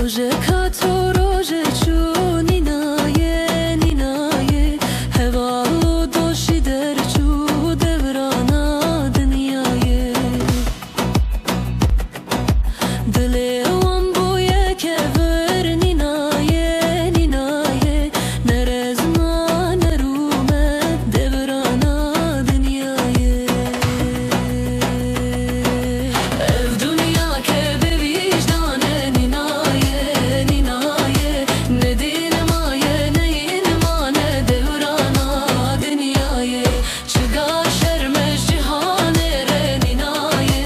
روژه کاتو روژه چو نینایه نینایه هوا و دوشی در چو devran دنیایه دل وام بویه که ور نینایه نینایه نرزما نرومه devran دنیایه ev dünya ke be vicdanı ninaye ninaye ne dinim aye ne inim ane devrana dünyaye çıga şermez cihane re ninaye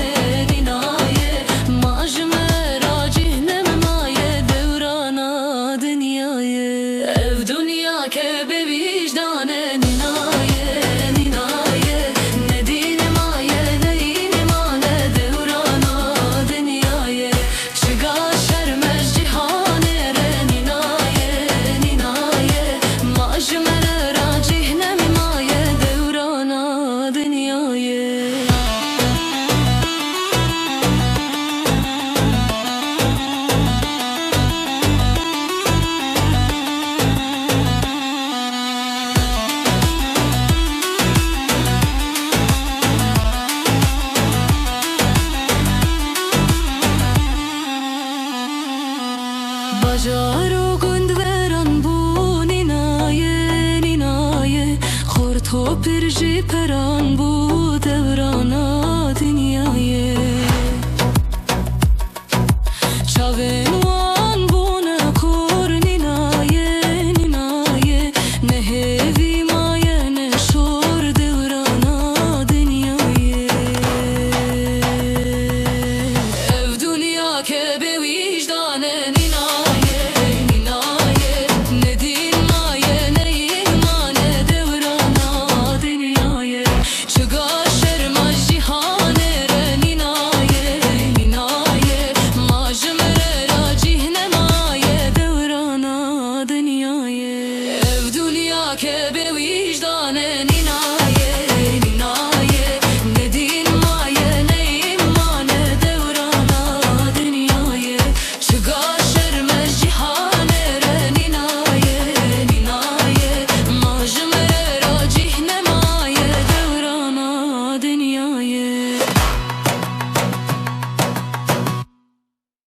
ninaye majmera cihnem maye devrana dünyaye ev dünya ke be vicdanı ninaye ninaye ne dinim aye ne inim ane devrana dünyaye çıga şermez cihane re ninaye ninaye majmera cihnem maye devrana dünyaye Bajarı gund veran bu ninaye ninaye Khort ho pirji peran bu devrana